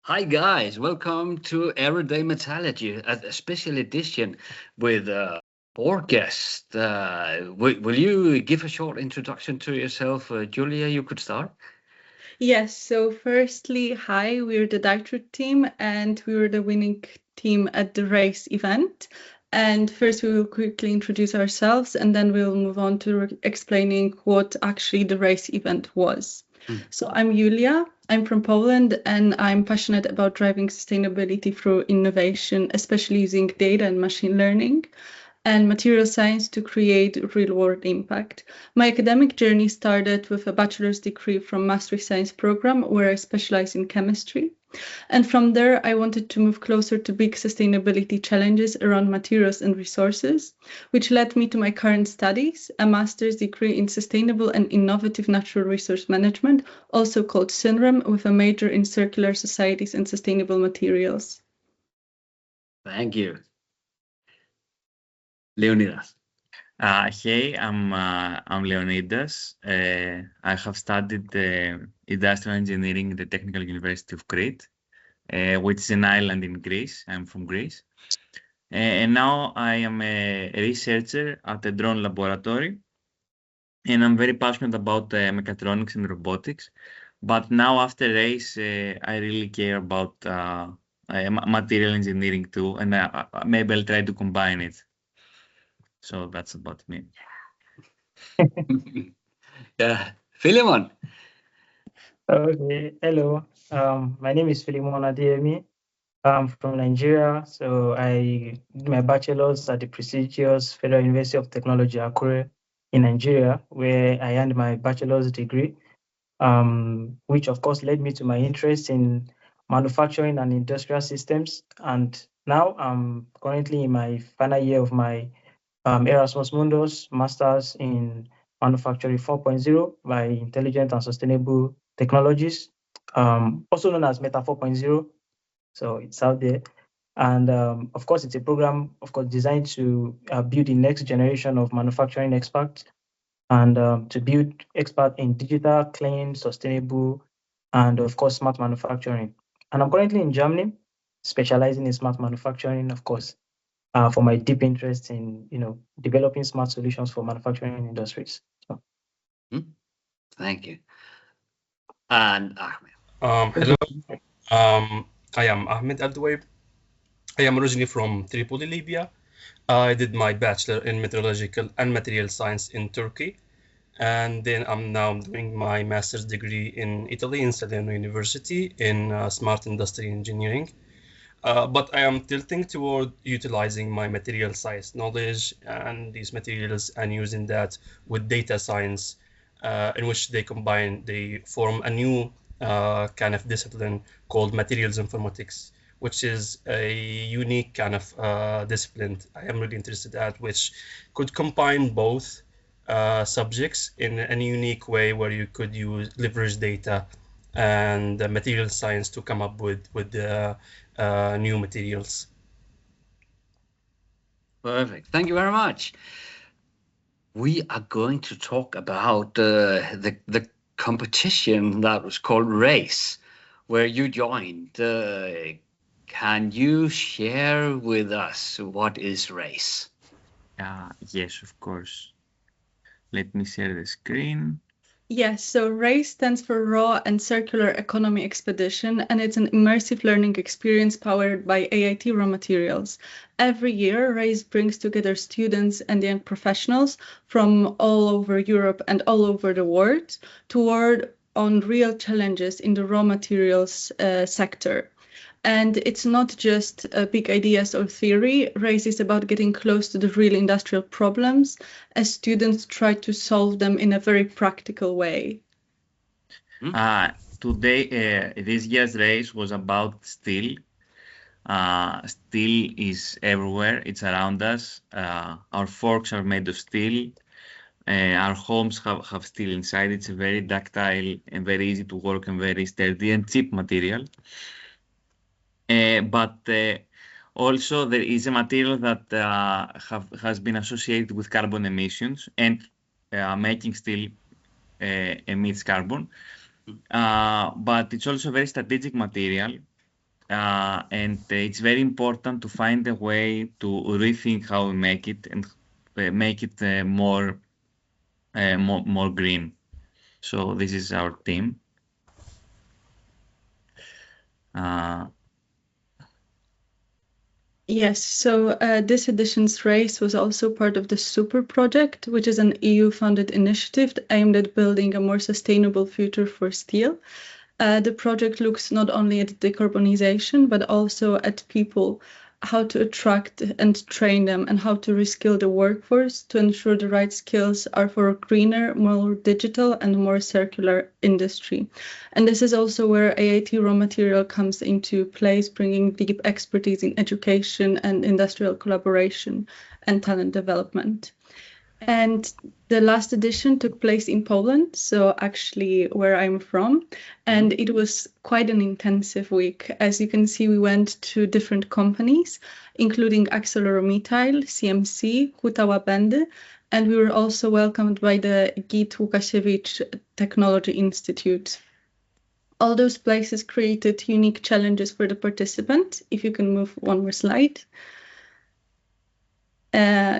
Hi guys, welcome to Everyday Metallurgy, a special edition with four guests. Will you give a short introduction to yourself? Julia, you could start. Yes, so firstly, hi, we're the Directorate team and we were the winning team at the race event. And first we will quickly introduce ourselves and then we'll move on to explaining what actually the race event was. So I'm Julia, I'm from Poland and I'm passionate about driving sustainability through innovation, especially using data and machine learning and material science to create real-world impact. My academic journey started with a bachelor's degree from Maastricht Science program, where I specialized in chemistry. And from there, I wanted to move closer to big sustainability challenges around materials and resources, which led me to my current studies, a master's degree in sustainable and innovative natural resource management, also called SUNRAM, with a major in circular societies and sustainable materials. Thank you. Leonidas. Hey, I'm Leonidas. I have studied industrial engineering at the Technical University of Crete, which is an island in Greece. I'm from Greece. And now I am a researcher at a drone laboratory. And I'm very passionate about mechatronics and robotics. But now after race, I really care about material engineering too. And maybe I'll try to combine it. So that's about me. Yeah, Philemon. Okay, hello. My name is Philemon Adeyemi. I'm from Nigeria. So I did my bachelor's at the prestigious Federal University of Technology, Akure, in Nigeria, where I earned my bachelor's degree, which of course led me to my interest in manufacturing and industrial systems. And now I'm currently in my final year of my Erasmus Mundus Masters in Manufacturing 4.0 by Intelligent and Sustainable Technologies, also known as Meta 4.0. So it's out there. And of course, it's a program, of course, designed to build the next generation of manufacturing experts and to build experts in digital, clean, sustainable, and of course, smart manufacturing. And I'm currently in Germany, specializing in smart manufacturing, of course, for my deep interest in, developing smart solutions for manufacturing industries. So. Thank you. And Ahmed. Hello. I am Ahmed Alduwayb. I am originally from Tripoli, Libya. I did my bachelor in meteorological and material science in Turkey. And then I'm now doing my master's degree in Italy in Salerno University in smart industry engineering. But I am tilting toward utilizing my material science knowledge and these materials and using that with data science, in which they form a new kind of discipline called materials informatics, which is a unique kind of discipline I am really interested at, which could combine both subjects in a unique way where you could leverage data and material science to come up with new materials. Perfect. Thank you very much. We are going to talk about the competition that was called Race, where you joined. Can you share with us what is Race? Yes, of course. Let me share the screen. Yes, so RACE stands for Raw and Circular Economy Expedition, and it's an immersive learning experience powered by EIT RawMaterials. Every year, RACE brings together students and young professionals from all over Europe and all over the world to work on real challenges in the raw materials sector. And it's not just big ideas or theory. RACE is about getting close to the real industrial problems as students try to solve them in a very practical way. Today, this year's race was about steel. Steel is everywhere. It's around us. Our forks are made of steel. Our homes have steel inside. It's a very ductile and very easy to work and very sturdy and cheap material. But also there is a material that has been associated with carbon emissions, and making steel emits carbon. But it's also a very strategic material and it's very important to find a way to rethink how we make it and make it more green. So this is our team. Yes, so this edition's race was also part of the Super Project, which is an EU-funded initiative aimed at building a more sustainable future for steel. The project looks not only at decarbonization, but also at people, how to attract and train them, and how to reskill the workforce to ensure the right skills are for a greener, more digital, and more circular industry. And this is also where EIT RawMaterials comes into place, bringing deep expertise in education and industrial collaboration and talent development. And the last edition took place in Poland, so actually where I'm from, and it was quite an intensive week. As you can see, we went to different companies, including ArcelorMittal, CMC, Hutawa Bendy, and we were also welcomed by the GIT Łukasiewicz Technology Institute. All those places created unique challenges for the participant. If you can move one more slide.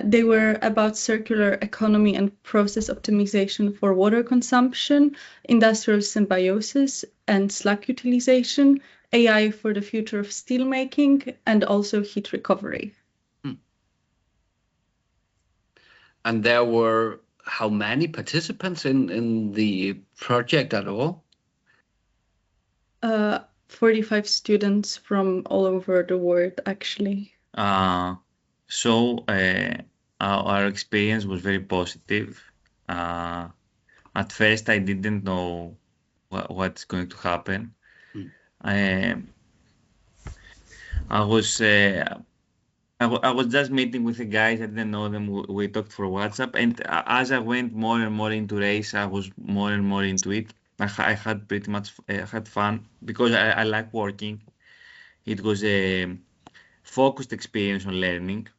They were about circular economy and process optimization for water consumption, industrial symbiosis and slack utilization, AI for the future of steelmaking, and also heat recovery. And there were how many participants in the project at all? 45 students from all over the world, actually. So our experience was very positive. At first, I didn't know what's going to happen. I was just meeting with the guys. I didn't know them. We talked for WhatsApp, and as I went more and more into race, I was more and more into it. I had pretty much had fun because I like working. It was a focused experience on learning.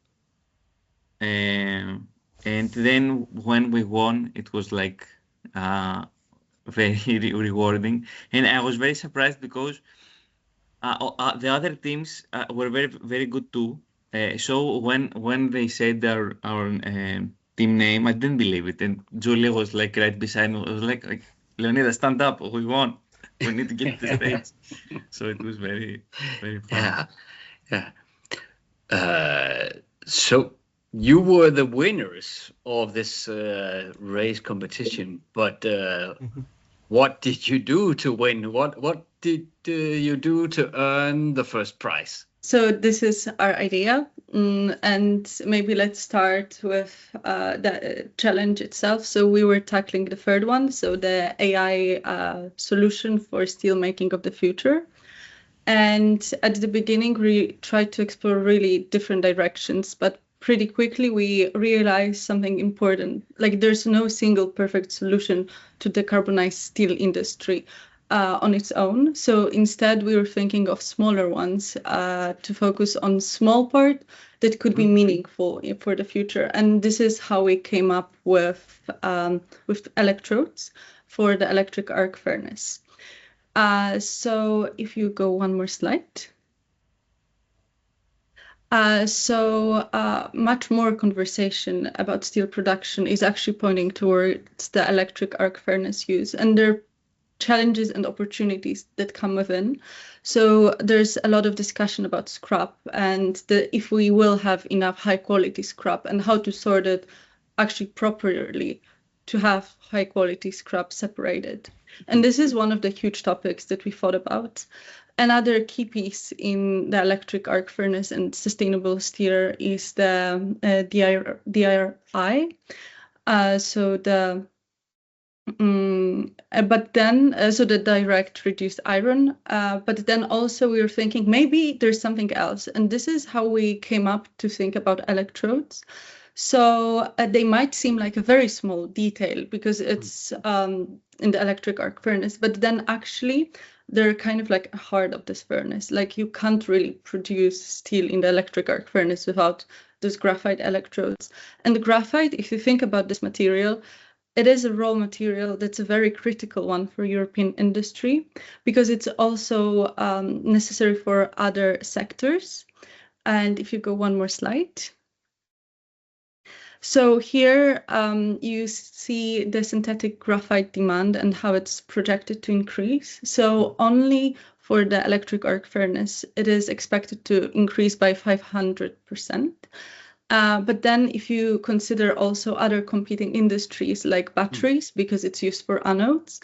And then when we won, it was like very rewarding, and I was very surprised because the other teams were very, very good too. So when they said our team name, I didn't believe it, and Julia was like right beside me. I was like Leonidas, stand up, we won. We need to get to the stage. So it was very, very fun. Yeah. So you were the winners of this race competition, but what did you do to win? What did you do to earn the first prize? So this is our idea, and maybe let's start with the challenge itself. So we were tackling the third one, so the AI solution for steelmaking of the future. And at the beginning, we tried to explore really different directions, but pretty quickly we realized something important. Like there's no single perfect solution to decarbonize steel industry on its own. So instead, we were thinking of smaller ones to focus on small part that could be meaningful for the future. And this is how we came up with electrodes for the electric arc furnace. So if you go one more slide. Much more conversation about steel production is actually pointing towards the electric arc furnace use, and there are challenges and opportunities that come within. So there's a lot of discussion about scrap and if we will have enough high quality scrap and how to sort it actually properly to have high quality scrap separated. And this is one of the huge topics that we thought about. Another key piece in the electric arc furnace and sustainable steel is the DRI. So the direct reduced iron, but then also we were thinking maybe there's something else. And this is how we came up to think about electrodes. So they might seem like a very small detail because it's in the electric arc furnace, but then actually they're kind of like a heart of this furnace. Like you can't really produce steel in the electric arc furnace without those graphite electrodes. And the graphite, if you think about this material, it is a raw material that's a very critical one for European industry because it's also necessary for other sectors. And if you go one more slide. So here you see the synthetic graphite demand and how it's projected to increase. So only for the electric arc furnace, it is expected to increase by 500%. But then if you consider also other competing industries like batteries, because it's used for anodes,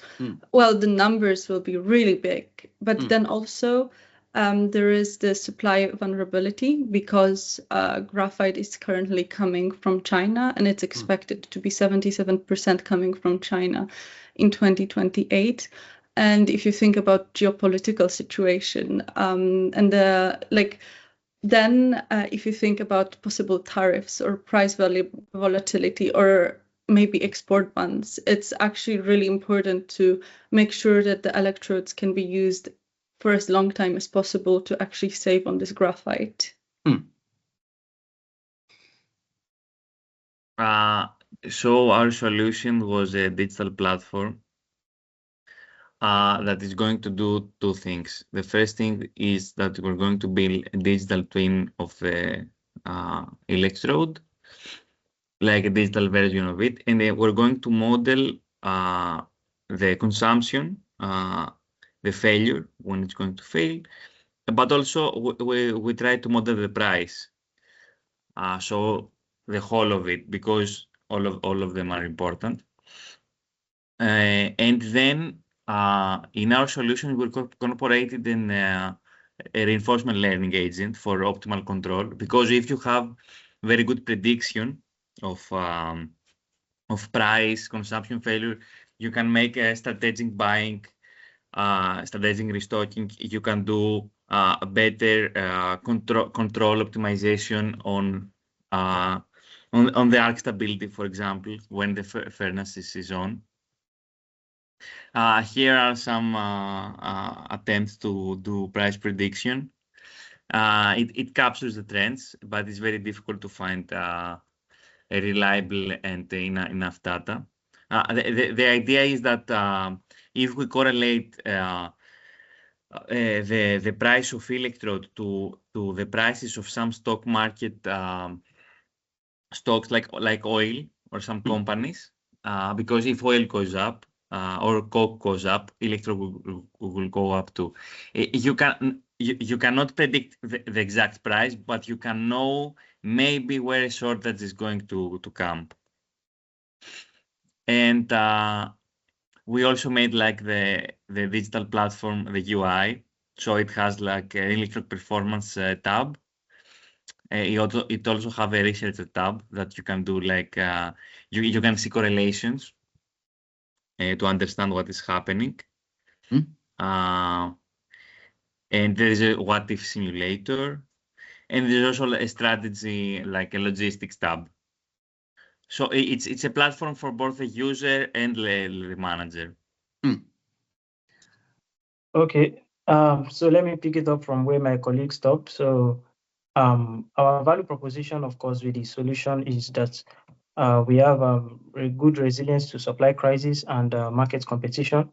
well, the numbers will be really big. But then also there is the supply vulnerability because graphite is currently coming from China, and it's expected to be 77% coming from China in 2028. And if you think about geopolitical situation and then if you think about possible tariffs or price volatility or maybe export bans, it's actually really important to make sure that the electrodes can be used for as long time as possible to actually save on this graphite. So our solution was a digital platform that is going to do two things. The first thing is that we're going to build a digital twin of the electrode, like a digital version of it, and then we're going to model the consumption, the failure when it's going to fail, but also we try to model the price. So the whole of it, because all of them are important. And then in our solution, we incorporated a reinforcement learning agent for optimal control, because if you have very good prediction of price, consumption failure, you can make a strategic buying, strategic restocking. You can do a better control optimization on the arc stability, for example, when the furnace is on. Here are some attempts to do price prediction. It captures the trends, but it's very difficult to find a reliable and enough data. The idea is that if we correlate the price of electrode to the prices of some stock market stocks like oil or some companies, because if oil goes up or coke goes up, electrode will go up too. You cannot predict the exact price, but you can know maybe where a shortage is going to come. And we also made like the digital platform, the UI, so it has like an electrode performance tab. It also have a researcher tab that you can do like you can see correlations to understand what is happening. And there is a what if simulator, and there's also a strategy like a logistics tab. So it's a platform for both the user and the manager. Okay, so let me pick it up from where my colleague stopped. So our value proposition, of course, with the solution is that we have a good resilience to supply crisis and market competition,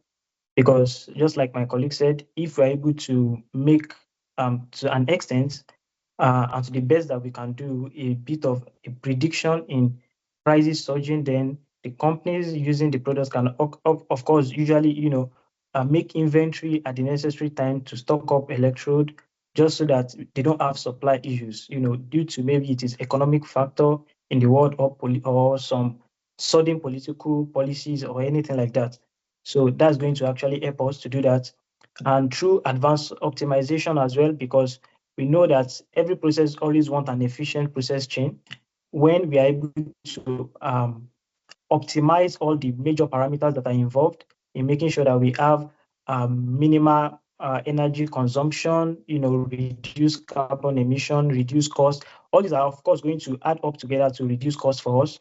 because just like my colleague said, if we're able to make to an extent and to the best that we can do a bit of a prediction in prices surging, then the companies using the products can of course usually make inventory at the necessary time to stock up electrode, just so that they don't have supply issues, due to maybe it is economic factor in the world or some sudden political policies or anything like that. So that's going to actually help us to do that. And through advanced optimization as well, because we know that every process always wants an efficient process chain. When we are able to optimize all the major parameters that are involved in making sure that we have minimal energy consumption, reduce carbon emission, reduce cost. All these are, of course, going to add up together to reduce cost for us.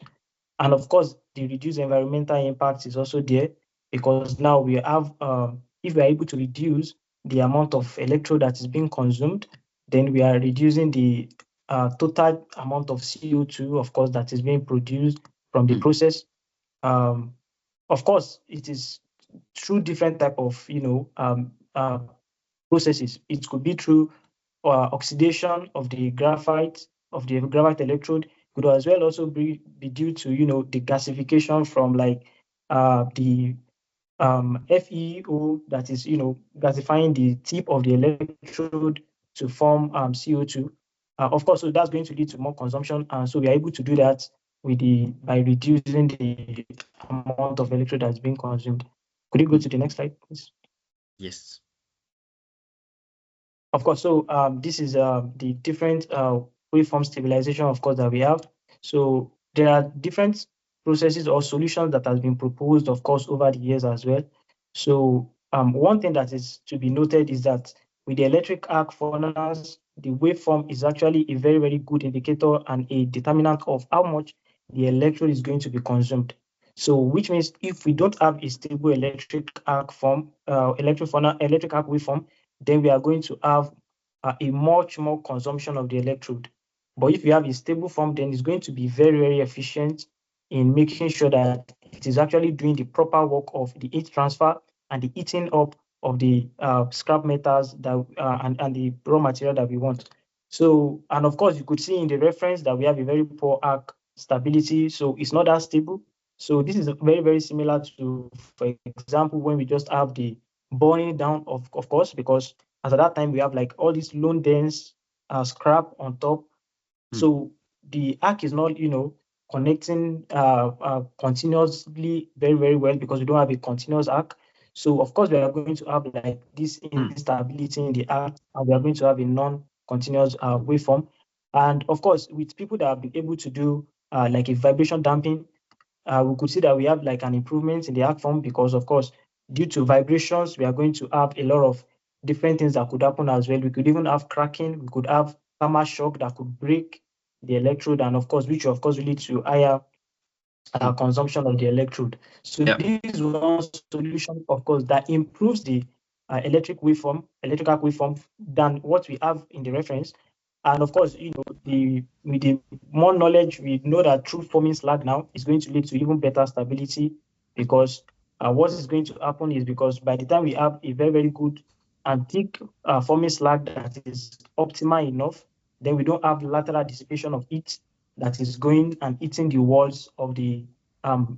And of course, the reduced environmental impact is also there, because now we have, if we are able to reduce the amount of electrode that is being consumed, then we are reducing the total amount of CO2, of course, that is being produced from the process. of course, it is through different type of, processes. It could be through oxidation of the graphite electrode. Could as well also be due to, the gasification from like the FeO, that is, gasifying the tip of the electrode to form CO2. Of course, so that's going to lead to more consumption, and so we are able to do that by reducing the amount of electrode that's being consumed. Could you go to the next slide, please? Yes. Of course, so this is the different waveform stabilization, of course, that we have. So there are different processes or solutions that has been proposed, of course, over the years as well. So one thing that is to be noted is that with the electric arc furnace, the waveform is actually a very, very good indicator and a determinant of how much the electrode is going to be consumed. So which means if we don't have a stable electric arc waveform, then we are going to have a much more consumption of the electrode. But if you have a stable form, then it's going to be very, very efficient in making sure that it is actually doing the proper work of the heat transfer and the heating up of the scrap metals that and the raw material that we want. So, and of course, you could see in the reference that we have a very poor arc stability, so it's not that stable. So this is very, very similar to, for example, when we just have the burning down of course, because as at that time we have like all these low dense scrap on top. So the arc is not, connecting continuously very, very well, because we don't have a continuous arc. So of course we are going to have like this instability in the arc, and we are going to have a non-continuous waveform. And of course, with people that have been able to do like a vibration damping, we could see that we have like an improvement in the arc form, because of course, due to vibrations, we are going to have a lot of different things that could happen as well. We could even have cracking, we could have thermal shock that could break the electrode, and of course, which of course will lead to higher consumption of the electrode. So this is one solution, of course, that improves the electric arc waveform than what we have in the reference. And of course, with the more knowledge, we know that true forming slag now is going to lead to even better stability, because what is going to happen is, because by the time we have a very, very good and thick forming slag that is optimal enough, then we don't have lateral dissipation of heat that is going and eating the walls of the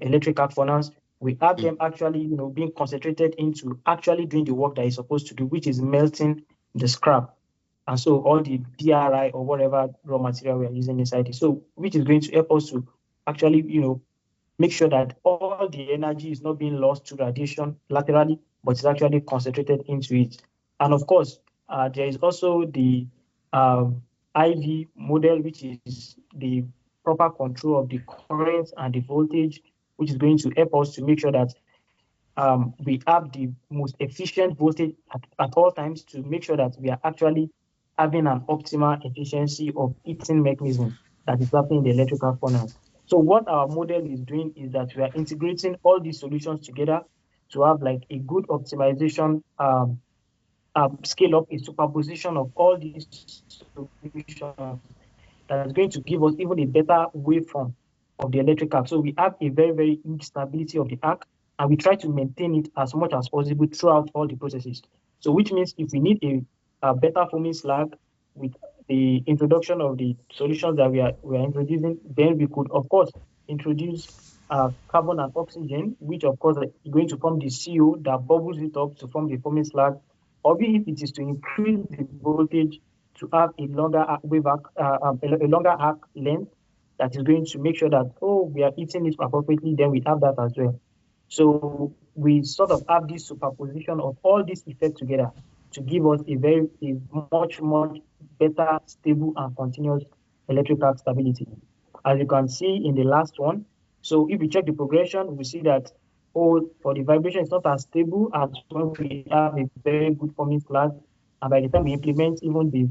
electric arc furnace. We have them actually, being concentrated into actually doing the work that is supposed to do, which is melting the scrap. And so all the DRI or whatever raw material we are using inside it. So which is going to help us to actually, make sure that all the energy is not being lost to radiation laterally, but it's actually concentrated into it. And of course, there is also the IV model, which is the proper control of the current and the voltage, which is going to help us to make sure that we have the most efficient voltage at all times, to make sure that we are actually having an optimal efficiency of heating mechanism that is happening in the electrical furnace. So what our model is doing is that we are integrating all these solutions together to have like a good optimization scale up, a superposition of all these solutions that is going to give us even a better waveform of the electric arc. So we have a very, very huge stability of the arc, and we try to maintain it as much as possible throughout all the processes. So which means if we need a better forming slag with the introduction of the solutions that we are introducing, then we could of course introduce carbon and oxygen, which of course is going to form the CO that bubbles it up to form the forming slag, or if it is to increase the voltage to have a longer arc length that is going to make sure that, we are heating it appropriately, then we have that as well. So we sort of have this superposition of all these effects together to give us a much better, stable and continuous electric arc stability. As you can see in the last one, so if we check the progression, we see that for the vibration, it's not as stable as when we have a very good forming slag. And by the time we implement even the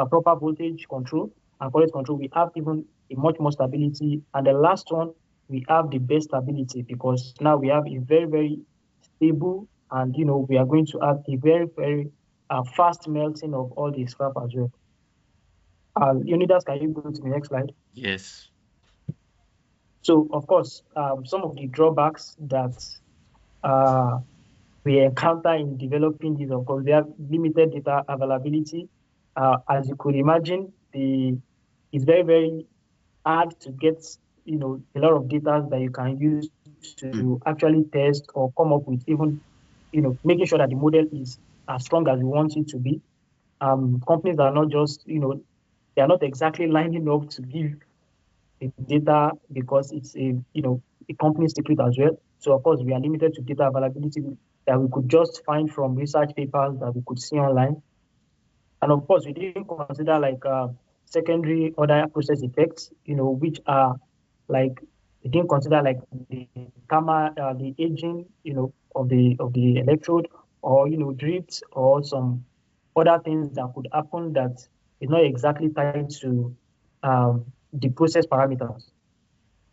proper voltage control and current control, we have even a much more stability. And the last one, we have the best stability, because now we have a very, very stable, and we are going to have a very, very fast melting of all the scrap as well. Leonidas, can you go to the next slide? Yes. So of course, some of the drawbacks that we encounter in developing this. Of course, we have limited data availability. As you could imagine, it's very, very hard to get, a lot of data that you can use to actually test or come up with even, making sure that the model is as strong as we want it to be. Companies are not just, they are not exactly lining up to give the data because it's a company secret as well. So of course we are limited to data availability that we could just find from research papers that we could see online. And of course we didn't consider like secondary other process effects, which are like, we didn't consider like the the aging, of the electrode, or drifts, or some other things that could happen that is not exactly tied to the process parameters.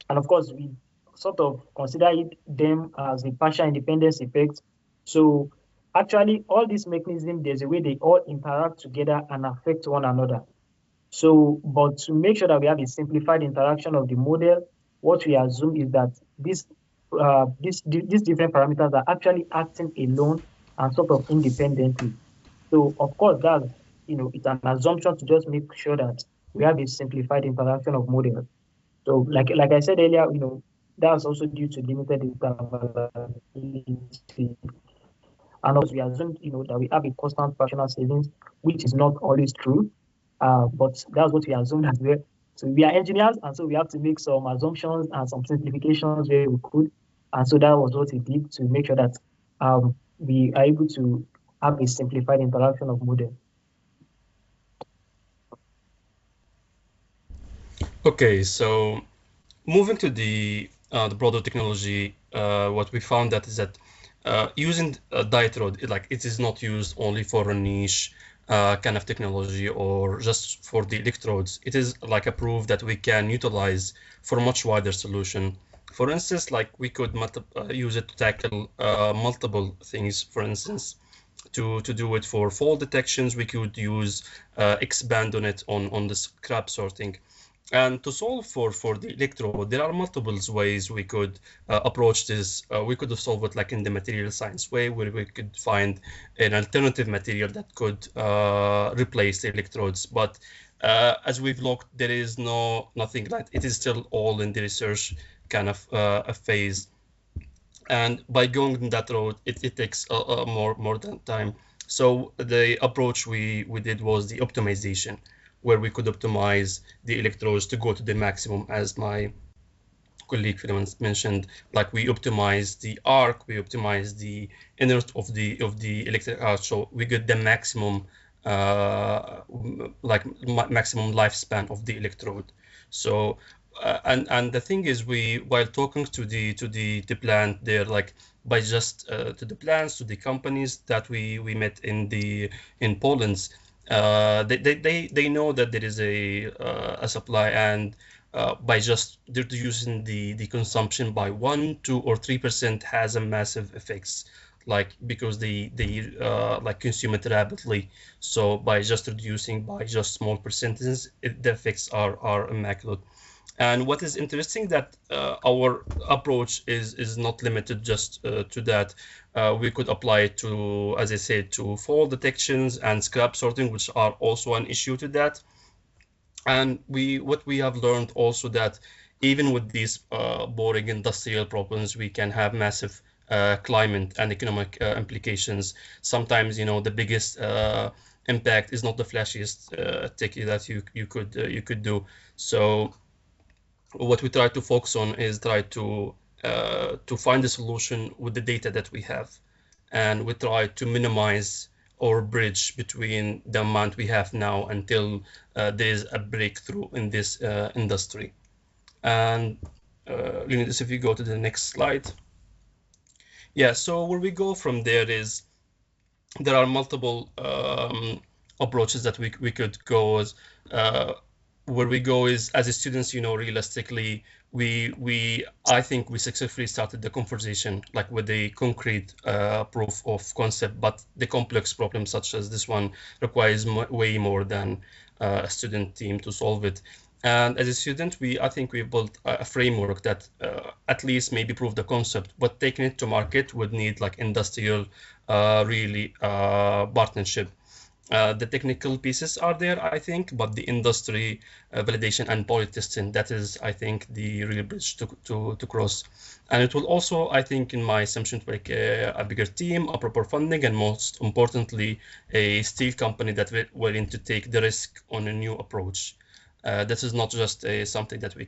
And of course, we sort of consider them as a partial independence effect. So actually, all these mechanisms, there's a way they all interact together and affect one another. So, but to make sure that we have a simplified interaction of the model, what we assume is that these different parameters are actually acting alone and sort of independently. So, of course, that's, it's an assumption to just make sure that we have a simplified interaction of models. So, like I said earlier, that's also due to limited data availability. And also, we assume, that we have a constant fractional savings, which is not always true. But that's what we assumed as well. So we are engineers, and so we have to make some assumptions and some simplifications where we could. And so that was what we did to make sure that we are able to have a simplified interaction of model. Okay, so moving to the broader technology, what we found that is that using dielectrode, it is not used only for a niche kind of technology or just for the electrodes. It is like a proof that we can utilize for a much wider solution. For instance, like we could use it to tackle multiple things. For instance, to do it for fault detections, we could use expand on it on the scrap sorting. And to solve for the electrode, there are multiple ways we could approach this. We could solve it like in the material science way, where we could find an alternative material that could replace the electrodes. But as we've looked, there is nothing like it is still all in the research kind of a phase. And by going that road, it takes more than time. So the approach we did was the optimization, where we could optimize the electrodes to go to the maximum, as my colleague Philemon mentioned. Like we optimize the arc, we optimize the inert of the electric arc, so we get the maximum maximum lifespan of the electrode. So and the thing is, while talking to the plant there, like by just to the plants, to the companies that we met in Poland, they know that there is a supply, and by just reducing the consumption by 1%, 2%, or 3% has a massive effects, like because they like consume it rapidly. So by just reducing by just small percentages, the effects are immaculate. And what is interesting that our approach is not limited just to that. We could apply it to, as I said, to fault detections and scrap sorting, which are also an issue to that. And what we have learned also that even with these boring industrial problems, we can have massive climate and economic implications. Sometimes, the biggest impact is not the flashiest techie that you could do. So what we try to focus on is try to find a solution with the data that we have, and we try to minimize or bridge between the amount we have now until there is a breakthrough in this industry. And Leonidas, if you go to the next slide. Yeah, so where we go from there is there are multiple approaches that we could go as. Where we go is, as a students, realistically, I think we successfully started the conversation like with the concrete proof of concept, but the complex problems such as this one requires way more than a student team to solve it. And as a student, I think we built a framework that at least maybe prove the concept, but taking it to market would need like industrial really partnership. The technical pieces are there, I think, but the industry validation and poly testing, that is, I think, the real bridge to cross. And it will also, I think, in my assumption, to make a bigger team, a proper funding, and most importantly, a steel company that willing to take the risk on a new approach. This is not just something that we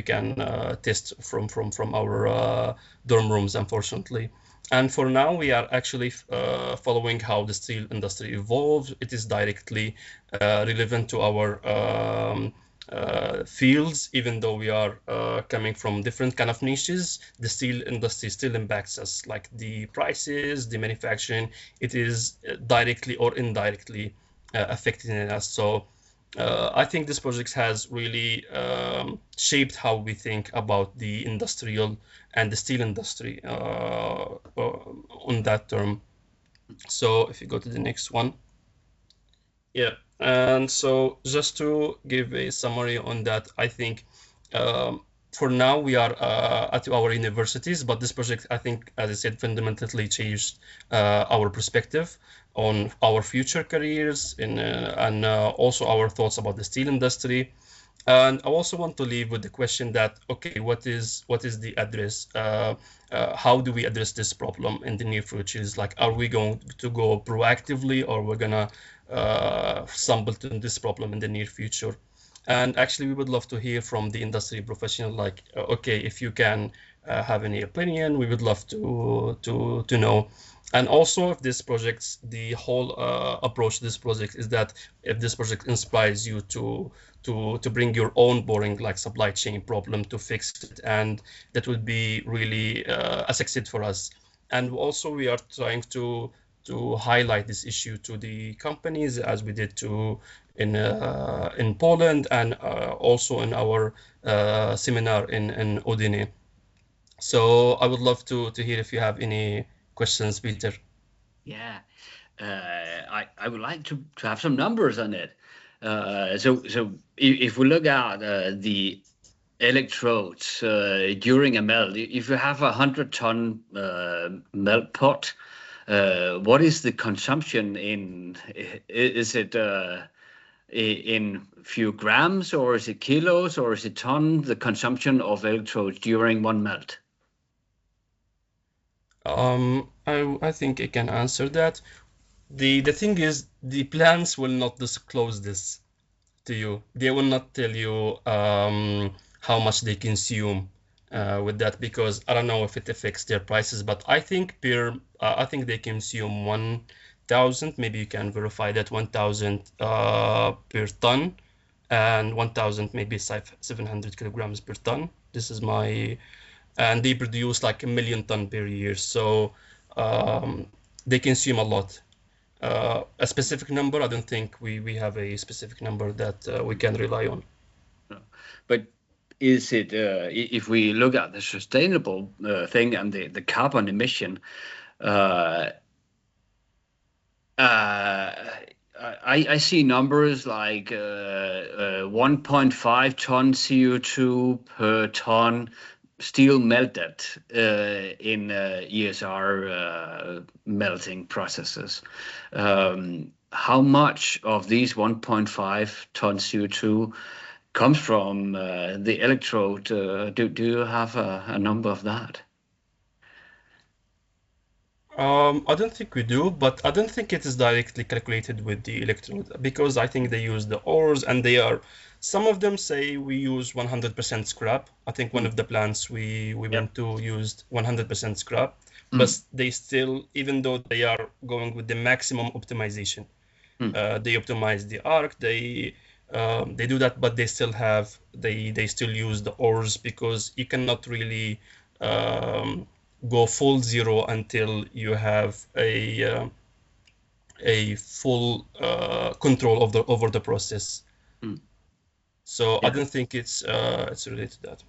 can test from our dorm rooms, unfortunately. And for now, we are actually following how the steel industry evolves. It is directly relevant to our fields, even though we are coming from different kind of niches. The steel industry still impacts us, like the prices, the manufacturing. It is directly or indirectly affecting us. So I think this project has really shaped how we think about the industrial and the steel industry on that term. So if you go to the next one. Yeah, and so just to give a summary on that, I think for now we are at our universities, but this project, I think, as I said, fundamentally changed our perspective on our future careers and also our thoughts about the steel industry. And I also want to leave with the question that, okay, what is the address? How do we address this problem in the near future? Is like, are we going to go proactively, or we're gonna stumble to this problem in the near future? And actually, we would love to hear from the industry professional, like, okay, if you can have any opinion, we would love to know. And also, if this project, the whole approach to this project is that if this project inspires you to bring your own boring like supply chain problem to fix it, and that would be really a success for us. And also, we are trying to highlight this issue to the companies, as we did in Poland, and also in our seminar in Udine. So I would love to hear if you have any questions, Peter. Yeah, I would like to have some numbers on it. So if we look at the electrodes during a melt, if you have 100-ton melt pot, what is the consumption in? Is it in few grams, or is it kilos, or is it ton? The consumption of electrodes during one melt. I think I can answer that. The thing is, the plants will not disclose this to you. They will not tell you how much they consume with that, because I don't know if it affects their prices, but I think I think they consume 1,000. Maybe you can verify that, 1,000 per ton, and 1,000 maybe 700 kilograms per ton. This is my. And they produce like 1 million ton per year, so they consume a lot. A specific number, I don't think we have a specific number that we can rely on. No. But is it, if we look at the sustainable thing and the carbon emission, I see numbers like 1.5 ton CO2 per ton steel melted in ESR melting processes. How much of these 1.5 ton CO2 comes from the electrode? Do you have a number of that? I don't think we do, but I don't think it is directly calculated with the electrode, because I think they use the ores, and some of them say we use 100% scrap. I think one of the plants we went to used 100% scrap, but they still, even though they are going with the maximum optimization, they optimize the arc, they do that, but they still use the ores, because you cannot really go full zero until you have a full control over the process. So yeah. I don't think it's related to that.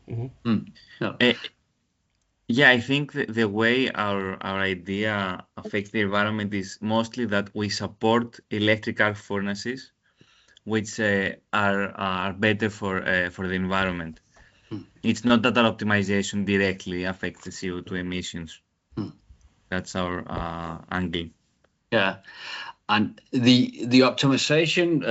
No. Yeah, I think the way our idea affects the environment is mostly that we support electric arc furnaces, which are better for the environment. It's not that our optimization directly affects the CO2 emissions. That's our angle. Yeah. And the optimization,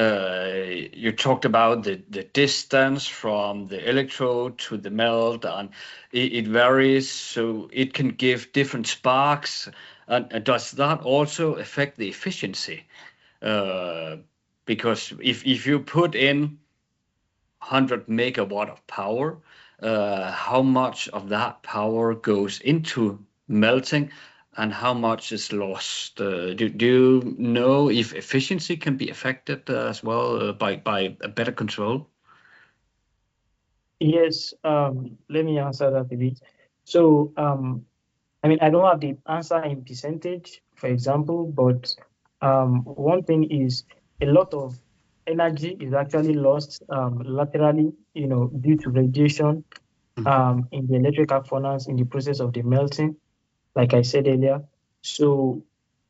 you talked about the distance from the electrode to the melt, and it varies, so it can give different sparks. And does that also affect the efficiency? Because if you put in 100 megawatt of power, how much of that power goes into melting and how much is lost? Do you know if efficiency can be affected as well by a better control? Yes, let me answer that a bit. So, I mean, I don't have the answer in percentage, for example, but one thing is a lot of energy is actually lost laterally, due to radiation in the electric arc furnace in the process of the melting, like I said earlier. So,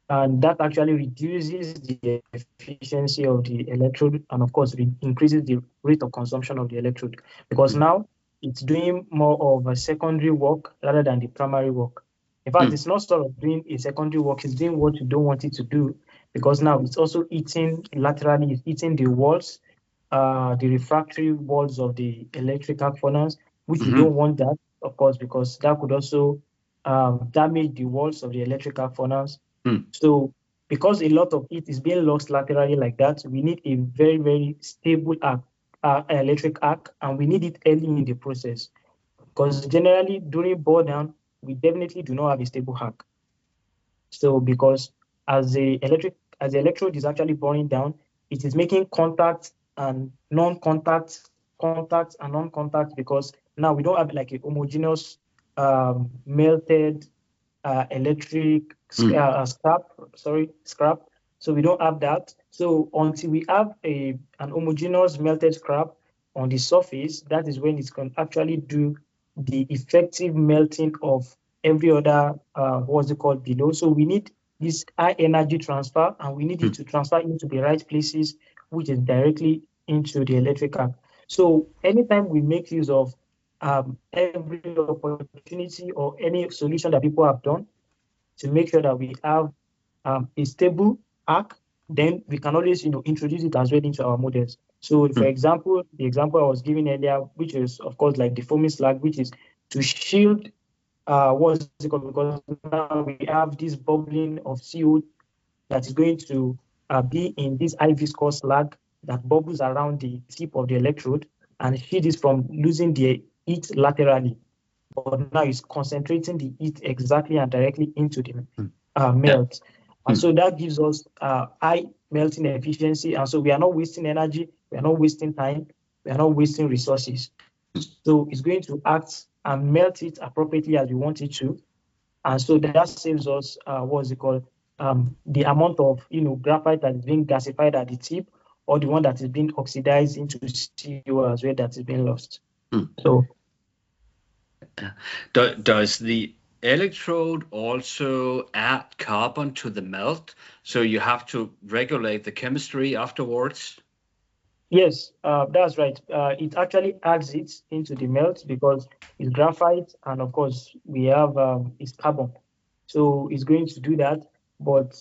and that actually reduces the efficiency of the electrode and, of course, increases the rate of consumption of the electrode because now it's doing more of a secondary work rather than the primary work. In fact, it's not sort of doing a secondary work, it's doing what you don't want it to do because now it's also eating laterally, it's eating the walls, the refractory walls of the electric arc furnace, which you don't want that, of course, because that could also damage the walls of the electric arc furnace. So because a lot of it is being lost laterally like that, we need a very, very stable electric arc, and we need it early in the process. Because generally during bore down, we definitely do not have a stable arc. So because as the electrode is actually boring down, it is making contact and non-contact, contact and non-contact, because now we don't have like a homogeneous melted electric scrap. So we don't have that. So until we have an homogeneous melted scrap on the surface, that is when it can actually do the effective melting of every other below. So we need this high energy transfer, and we need it to transfer into the right places, which is directly into the electric arc. So anytime we make use of every opportunity or any solution that people have done to make sure that we have a stable arc, then we can always introduce it as well into our models. So for example, the example I was giving earlier, which is of course like the foaming slag, which is to shield what's it called, because now we have this bubbling of CO that is going to be in this high viscous slag that bubbles around the tip of the electrode and shield it from losing the heat laterally. But now it's concentrating the heat exactly and directly into the melt. And so that gives us high melting efficiency. And so we are not wasting energy, we are not wasting time, we are not wasting resources. So it's going to act and melt it appropriately as we want it to. And so that saves us the amount of graphite that is being gasified at the tip, or the one that is being oxidized into CO as well that is being lost. So does the electrode also add carbon to the melt, so you have to regulate the chemistry afterwards? Yes, that's right. It actually adds it into the melt because it's graphite, and of course we have it's carbon, so it's going to do that. But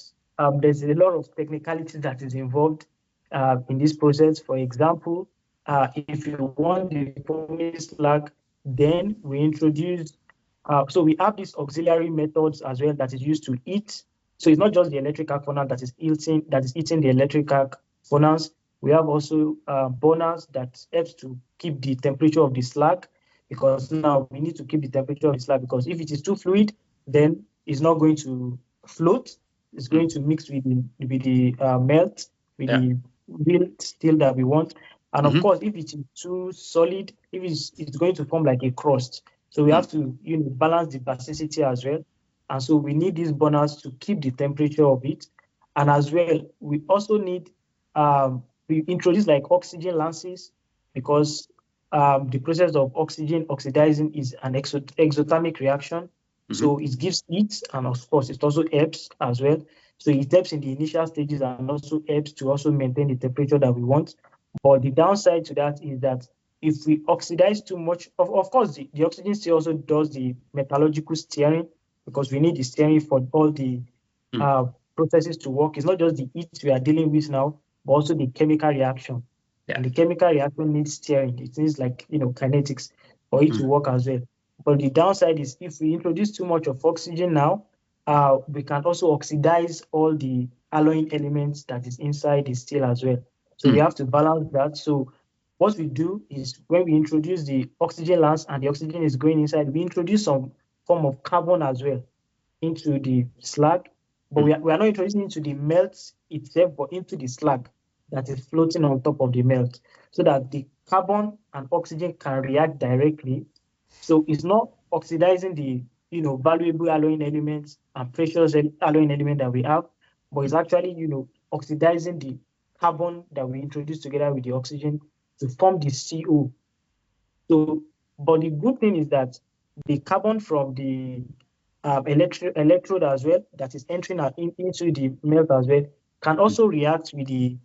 there's a lot of technicality that is involved in this process. For example, if you want the foaming slag, then we introduce. So we have these auxiliary methods as well that is used to heat. So it's not just the electric arc furnace that is heating the electric arc furnace. We have also burners that helps to keep the temperature of the slag, because now we need to keep the temperature of the slag, because if it is too fluid, then it's not going to float. It's going to mix with the melt, with the real steel that we want. And of course, if it is too solid, it's going to form like a crust. So we have to balance the basicity as well. And so we need these burners to keep the temperature of it. And as well, we also need we introduce like oxygen lances, because the process of oxygen oxidizing is an exothermic reaction. So it gives heat, and of course it also helps as well. So it helps in the initial stages and also helps to also maintain the temperature that we want. But the downside to that is that if we oxidize too much, of course, the oxygen still also does the metallurgical steering, because we need the steering for all the processes to work. It's not just the heat we are dealing with now, but also the chemical reaction. Yeah. And the chemical reaction needs steering. It needs, like, kinetics for it to work as well. But the downside is if we introduce too much of oxygen now, we can also oxidize all the alloying elements that is inside the steel as well. So we have to balance that. So what we do is when we introduce the oxygen lamps and the oxygen is going inside, we introduce some form of carbon as well into the slag. But we are not introducing into the melt itself, but into the slag that is floating on top of the melt, so that the carbon and oxygen can react directly. So it's not oxidizing the valuable alloying elements and precious alloying element that we have, but it's actually oxidizing the carbon that we introduce together with the oxygen to form the CO. So, but the good thing is that the carbon from the electrode as well, that is entering into the melt as well, can also react with the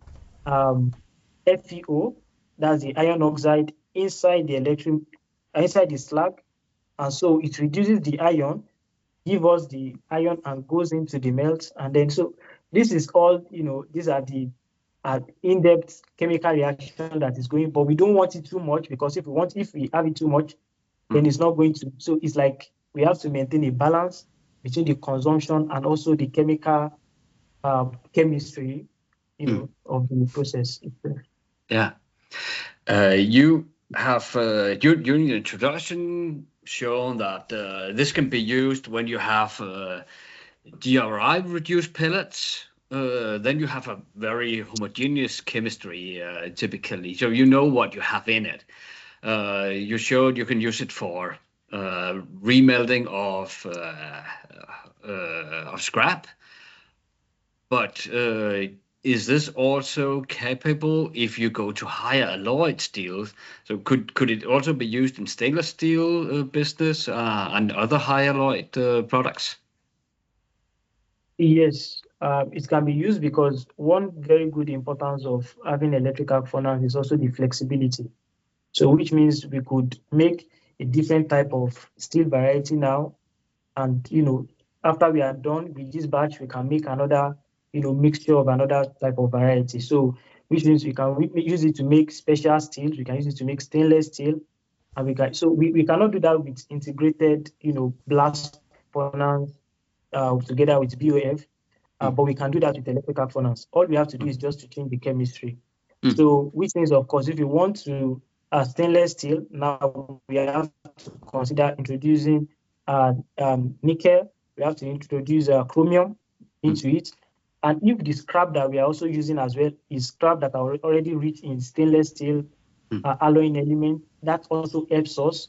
FeO, that's the iron oxide, inside the slag, and so it reduces the iron, give us the iron, and goes into the melt. And then so this is all, these are the in-depth chemical reaction that is going, but we don't want it too much, because if we have it too much, then it's not going to. So it's like we have to maintain a balance between the consumption and also the chemical chemistry, of the process itself. Yeah. You have during the introduction shown that this can be used when you have DRI reduced pellets. Then you have a very homogeneous chemistry typically, so you know what you have in it. You showed you can use it for remelting of scrap, but is this also capable if you go to higher alloyed steel? So could it also be used in stainless steel business and other high alloyed products? Yes, it can be used, because one very good importance of having electric arc furnace is also the flexibility. So which means we could make a different type of steel variety now, and after we are done with this batch, we can make another mixture of another type of variety. So which means we can use it to make special steels, we can use it to make stainless steel, and we cannot do that with integrated blast furnace together with BOF, but we can do that with electric arc furnace. All we have to do is just to change the chemistry. So which means, of course, if you want to stainless steel, now we have to consider introducing nickel. We have to introduce chromium into it. And if the scrap that we are also using as well is scrap that are already rich in stainless steel alloying element, that also helps us.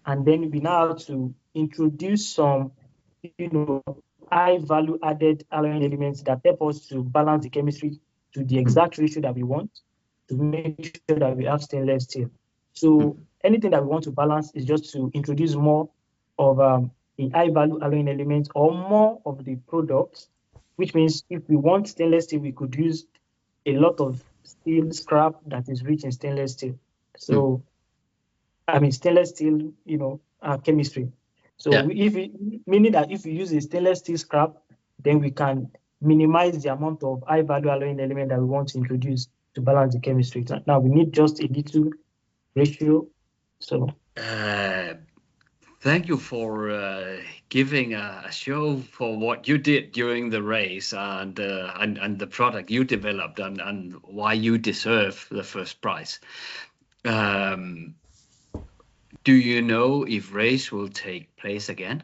And then we now have to introduce some high value added alloying elements that help us to balance the chemistry to the exact ratio that we want, to make sure that we have stainless steel. So anything that we want to balance is just to introduce more of a high value alloying element or more of the products, which means if we want stainless steel, we could use a lot of steel scrap that is rich in stainless steel. So, stainless steel, chemistry. So meaning that if we use a stainless steel scrap, then we can minimize the amount of high value alloying element that we want to introduce to balance the chemistry. Now we need just a little ratio. So thank you for giving a show for what you did during the race and the product you developed and why you deserve the first prize. Do you know if race will take place again?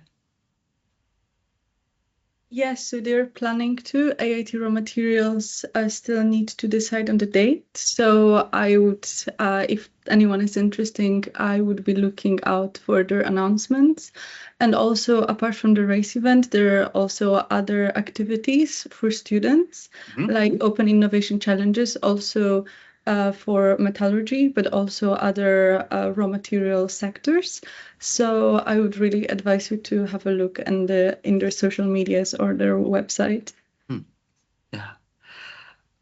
Yes, so they're planning to. EIT RawMaterials still need to decide on the date. So I would, if anyone is interested, I would be looking out for their announcements. And also, apart from the race event, there are also other activities for students, like open innovation challenges, also for metallurgy, but also other raw material sectors. So I would really advise you to have a look in their social medias or their website. Yeah.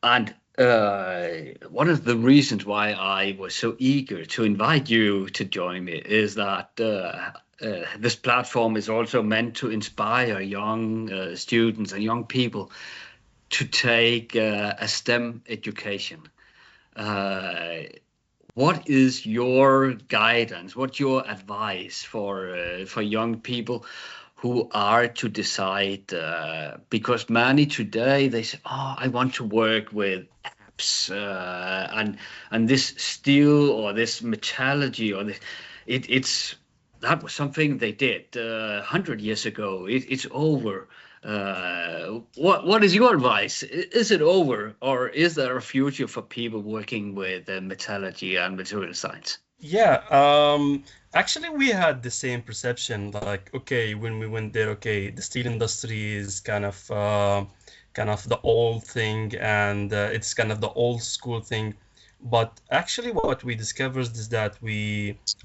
And one of the reasons why I was so eager to invite you to join me is that this platform is also meant to inspire young students and young people to take a STEM education. What is your guidance? What's your advice for young people who are to decide? Because many today they say, "Oh, I want to work with apps and this steel or this metallurgy or this." That was something they did 100 years ago. It's over. What is your advice? Is it over, or is there a future for people working with metallurgy and material science? Yeah, actually, we had the same perception. Like, okay, when we went there, okay, the steel industry is kind of the old thing, and it's kind of the old school thing. But actually, what we discovered is that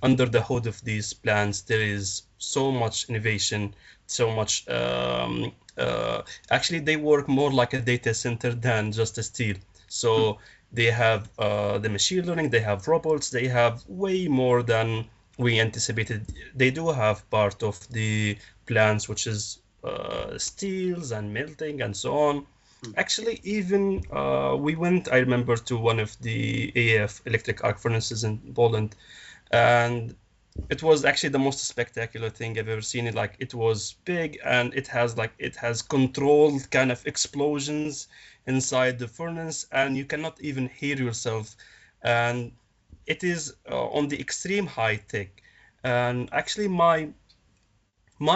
under the hood of these plants, there is so much innovation, so much. Actually, they work more like a data center than just a steel. So they have the machine learning, they have robots, they have way more than we anticipated. They do have part of the plants, which is steels and melting and so on. Actually, even we went, I remember, to one of the EAF electric arc furnaces in Poland, and it was actually the most spectacular thing I've ever seen. Like, it was big, and it has controlled kind of explosions inside the furnace, and you cannot even hear yourself. And it is on the extreme high tech. And actually, my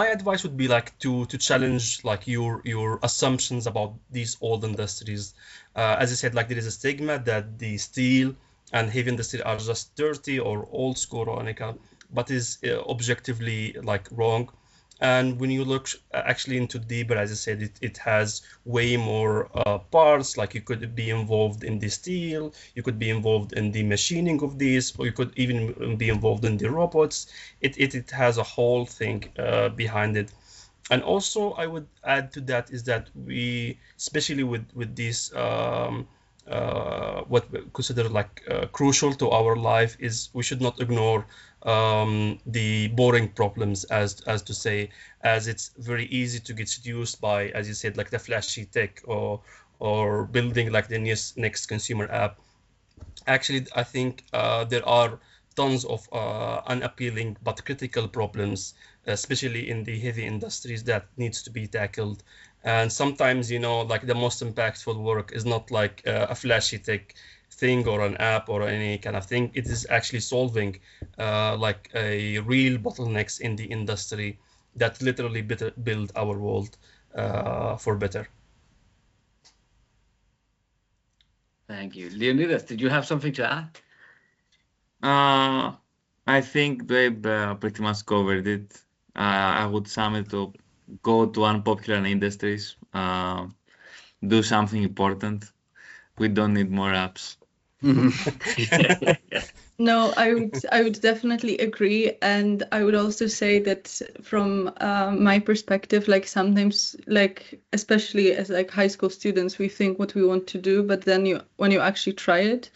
advice would be like to challenge like your assumptions about these old industries. As I said, like, there is a stigma that the steel and heavy industry are just dirty or old school or anything, but is objectively like wrong. And when you look actually into deeper, as I said, it has way more parts. Like, you could be involved in the steel, you could be involved in the machining of these, or you could even be involved in the robots. It has a whole thing behind it. And also, I would add to that is that we, especially with these what we consider like crucial to our life, is we should not ignore the boring problems, as to say, as it's very easy to get seduced by, as you said, like the flashy tech or building like the next consumer app. Actually, I think there are tons of unappealing but critical problems, especially in the heavy industries, that needs to be tackled. And sometimes, like, the most impactful work is not like a flashy tech thing or an app or any kind of thing. It is actually solving like a real bottlenecks in the industry that literally build our world for better. Thank you. Leonidas, did you have something to add? I think they've pretty much covered it. I would sum it up: go to unpopular industries, do something important. We don't need more apps. No, I would definitely agree, and I would also say that from my perspective, like, sometimes, like, especially as like high school students, we think what we want to do, but then when you actually try it,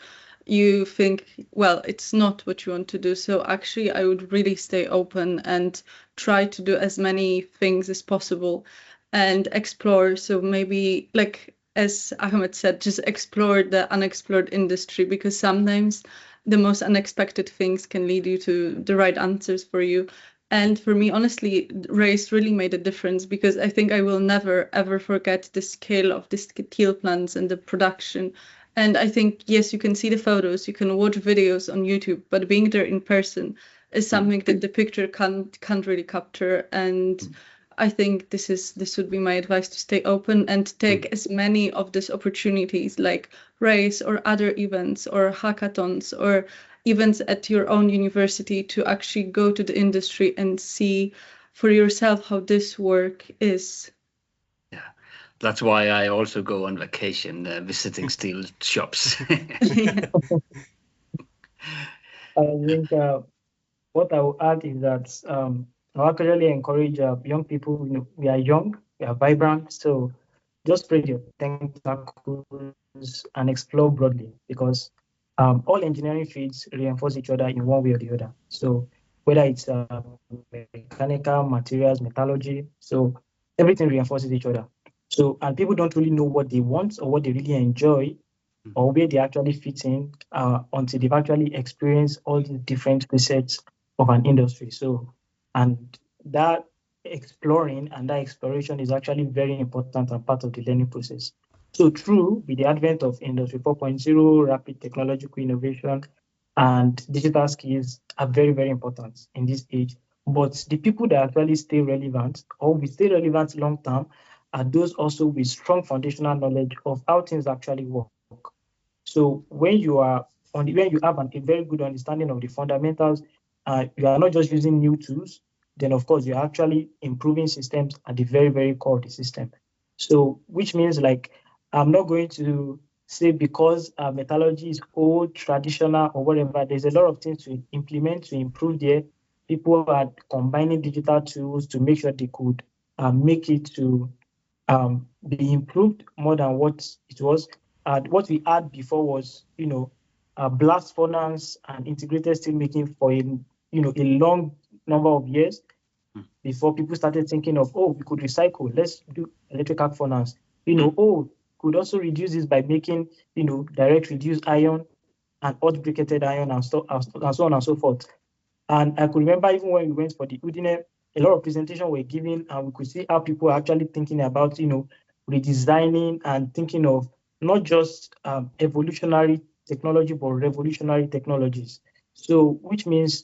you think, well, it's not what you want to do. So actually, I would really stay open and try to do as many things as possible and explore. So maybe, like, as Ahmed said, just explore the unexplored industry, because sometimes the most unexpected things can lead you to the right answers for you. And for me, honestly, race really made a difference, because I think I will never, ever forget the scale of the steel plants and the production. And I think, yes, you can see the photos, you can watch videos on YouTube, but being there in person is something that the picture can't really capture. And I think this would be my advice: to stay open and take as many of these opportunities, like race or other events or hackathons or events at your own university, to actually go to the industry and see for yourself how this work is. Yeah, that's why I also go on vacation visiting steel shops. I think what I will add is that I actually encourage young people. We are young, we are vibrant, so just spread your tentacle and explore broadly, because all engineering fields reinforce each other in one way or the other. So whether it's mechanical, materials, metallurgy, so everything reinforces each other. So, and people don't really know what they want or what they really enjoy or where they actually fit in until they've actually experienced all the different facets of an industry. So, and that exploring and that exploration is actually very important and part of the learning process. So true, with the advent of Industry 4.0, rapid technological innovation, and digital skills are very, very important in this age. But the people that actually stay relevant or will stay relevant long term are those also with strong foundational knowledge of how things actually work. So when you are when you have a very good understanding of the fundamentals, you are not just using new tools, then of course you're actually improving systems at the very, very core of the system. So which means like I'm not going to say because metallurgy is old, traditional, or whatever, there's a lot of things to implement to improve there. People are combining digital tools to make sure they could make it to be improved more than what it was. What we had before was, blast furnace and integrated steelmaking for a long number of years before people started thinking of, oh, we could recycle, let's do electric arc furnace. Could also reduce this by making, direct reduced iron and hot briquetted iron and so on and so forth. And I could remember even when we went for the Udine, a lot of presentations were given, and we could see how people are actually thinking about, redesigning and thinking of not just evolutionary technology, but revolutionary technologies. So, which means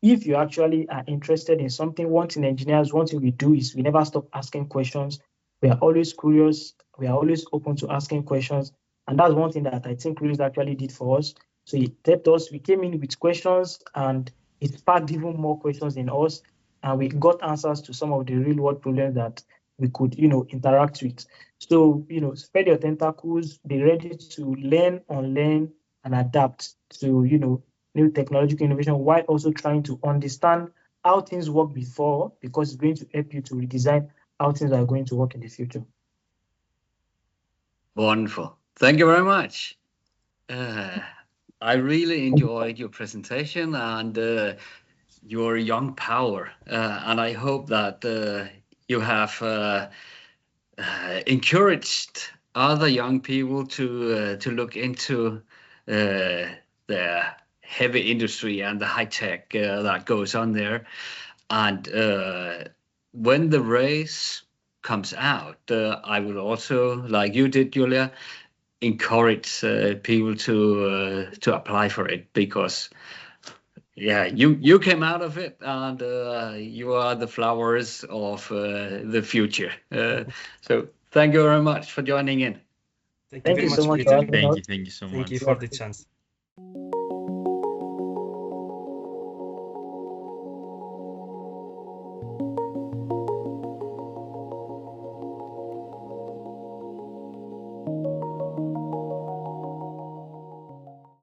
if you actually are interested in something, one thing engineers, one thing we do is we never stop asking questions. We are always curious. We are always open to asking questions. And that's one thing that I think Chris actually did for us. So it helped us. We came in with questions and it sparked even more questions in us. And we got answers to some of the real world problems that we could, interact with. So, spread your tentacles, be ready to learn, unlearn, and adapt to, new technological innovation while also trying to understand how things work before, because it's going to help you to redesign how things are going to work in the future. Wonderful. Thank you very much. I really enjoyed your presentation and your young power. And I hope that you have encouraged other young people to look into the heavy industry and the high tech that goes on there. And when the race comes out, I would also, like you did, Julia, encourage people to apply for it, because you came out of it and you are the flowers of the future. So thank you very much for joining in. Thank you so much. Peter. Thank you so much. Thank you for the chance.